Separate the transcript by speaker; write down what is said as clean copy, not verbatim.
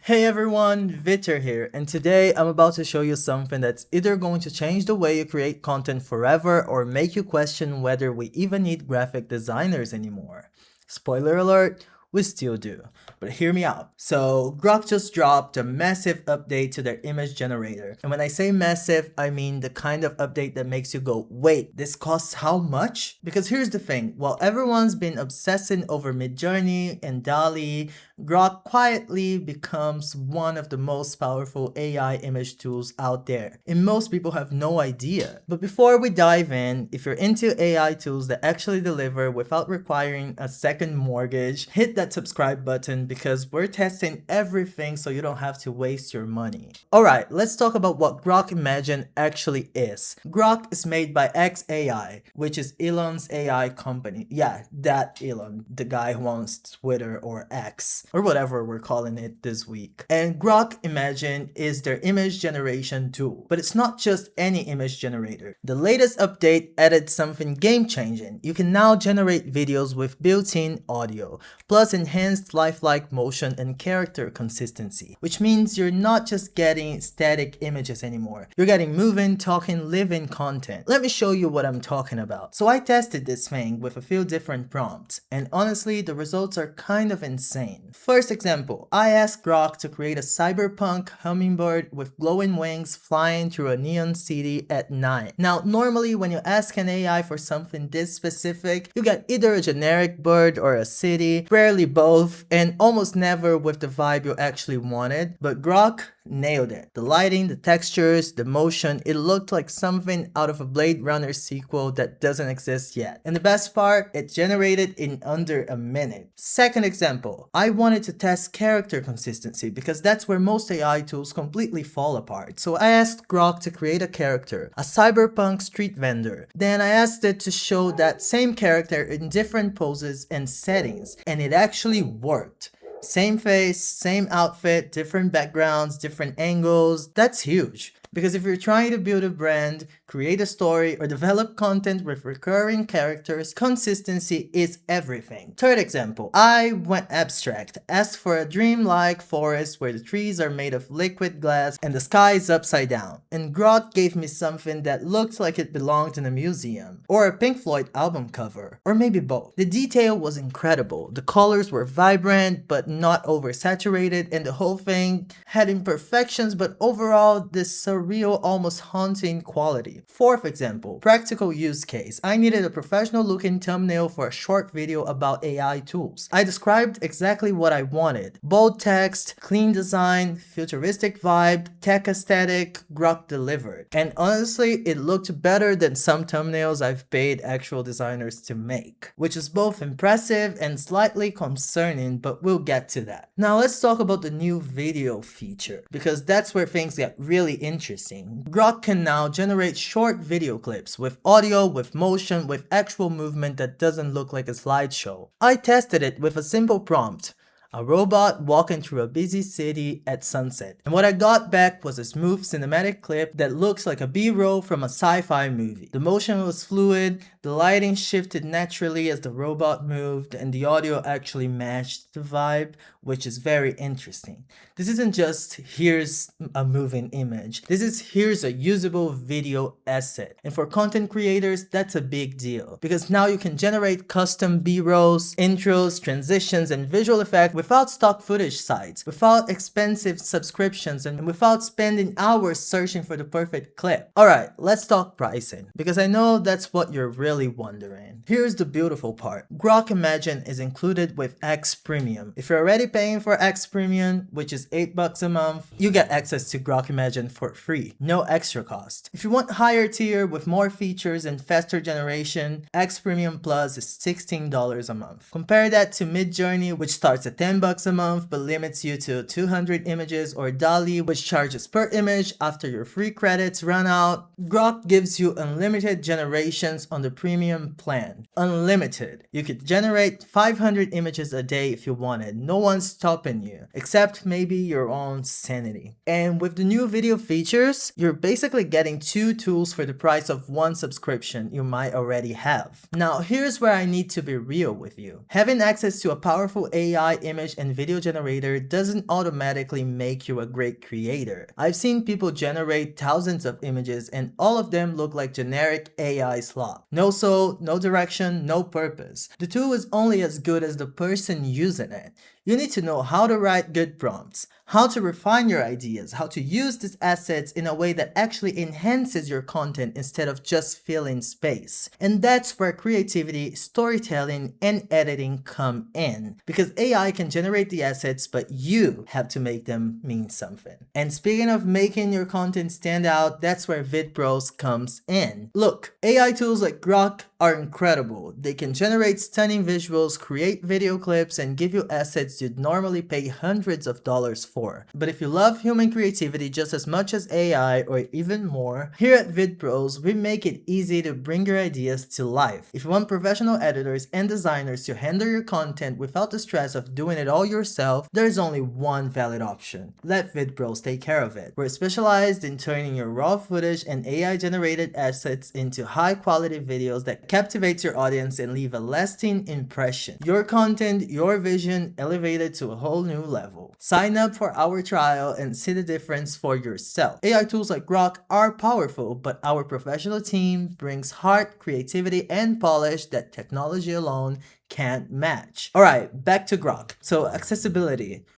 Speaker 1: Hey everyone, Vitor here, and today I'm about to show you something that's either going to change the way you create content forever or make you question whether we even need graphic designers anymore. Spoiler alert, we still do. But hear me out. So, Grok just dropped a massive update to their image generator. And when I say massive, I mean the kind of update that makes you go, wait, this costs how much? Because here's the thing, while everyone's been obsessing over Midjourney and DALL-E, Grok quietly becomes one of the most powerful AI image tools out there, and most people have no idea. But before we dive in, if you're into AI tools that actually deliver without requiring a second mortgage, hit that subscribe button because we're testing everything so you don't have to waste your money. Alright, let's talk about what Grok Imagine actually is. Grok is made by xAI, which is Elon's AI company. Yeah, that Elon, the guy who owns Twitter or X, or whatever we're calling it this week. And Grok Imagine is their image generation tool. But it's not just any image generator. The latest update added something game-changing. You can now generate videos with built-in audio, plus enhanced lifelike motion and character consistency, which means you're not just getting static images anymore. You're getting moving, talking, living content. Let me show you what I'm talking about. So I tested this thing with a few different prompts, and honestly, the results are kind of insane. First example, I asked Grok to create a cyberpunk hummingbird with glowing wings flying through a neon city at night. Now, normally when you ask an AI for something this specific, you get either a generic bird or a city, rarely both, and almost never with the vibe you actually wanted. But Grok nailed it. The lighting, the textures, the motion, it looked like something out of a Blade Runner sequel that doesn't exist yet. And the best part, it generated in under a minute. Second example, I wanted to test character consistency because that's where most AI tools completely fall apart. So I asked Grok to create a character, a cyberpunk street vendor. Then I asked it to show that same character in different poses and settings, and it actually worked. Same face, same outfit, different backgrounds, different angles. That's huge. Because if you're trying to build a brand, create a story, or develop content with recurring characters, consistency is everything. Third example, I went abstract, asked for a dreamlike forest where the trees are made of liquid glass and the sky is upside down. And Grok gave me something that looked like it belonged in a museum, or a Pink Floyd album cover, or maybe both. The detail was incredible. The colors were vibrant but not oversaturated, and the whole thing had imperfections, but overall this surreal, almost haunting quality. Fourth example, practical use case. I needed a professional looking thumbnail for a short video about AI tools. I described exactly what I wanted. Bold text, clean design, futuristic vibe, tech aesthetic. Grok delivered. And honestly, it looked better than some thumbnails I've paid actual designers to make, which is both impressive and slightly concerning, but we'll get to that. Now let's talk about the new video feature, because that's where things get really interesting. Grok can now generate short video clips with audio, with motion, with actual movement that doesn't look like a slideshow. I tested it with a simple prompt. A robot walking through a busy city at sunset. And what I got back was a smooth cinematic clip that looks like a B-roll from a sci-fi movie. The motion was fluid, the lighting shifted naturally as the robot moved, and the audio actually matched the vibe, which is very interesting. This isn't just here's a moving image. This is here's a usable video asset. And for content creators, that's a big deal, because now you can generate custom B-rolls, intros, transitions, and visual effects without stock footage sites, without expensive subscriptions, and without spending hours searching for the perfect clip. Alright, let's talk pricing, because I know that's what you're really wondering. Here's the beautiful part. Grok Imagine is included with X Premium. If you're already paying for X Premium, which is $8 a month, you get access to Grok Imagine for free, no extra cost. If you want higher tier with more features and faster generation, X Premium Plus is $16 a month. Compare that to Midjourney, which starts at $10 a month but limits you to 200 images, or DALL-E, which charges per image after your free credits run out. Grok gives you unlimited generations on the premium plan. Unlimited. You could generate 500 images a day if you wanted. No one's stopping you, except maybe your own sanity. And with the new video features, you're basically getting 2 tools for the price of 1 subscription you might already have. Now, here's where I need to be real with you. Having access to a powerful AI image and video generator doesn't automatically make you a great creator. I've seen people generate thousands of images and all of them look like generic AI slop. No soul, no direction, no purpose. The tool is only as good as the person using it. You need to know how to write good prompts, how to refine your ideas, how to use these assets in a way that actually enhances your content instead of just filling space. And that's where creativity, storytelling, and editing come in. Because AI can generate the assets, but you have to make them mean something. And speaking of making your content stand out, that's where Vidpros comes in. Look, AI tools like Grok are incredible. They can generate stunning visuals, create video clips, and give you assets you'd normally pay hundreds of dollars for. But if you love human creativity just as much as AI or even more, here at Vidpros, we make it easy to bring your ideas to life. If you want professional editors and designers to handle your content without the stress of doing it all yourself, there's only one valid option. Let Vidpros take care of it. We're specialized in turning your raw footage and AI-generated assets into high-quality videos that captivate your audience and leave a lasting impression. Your content, your vision, elevated to a whole new level. Sign up for our trial and see the difference for yourself. AI tools like Grok are powerful, but our professional team brings heart, creativity, and polish that technology alone can't match. Alright, back to Grok. So accessibility.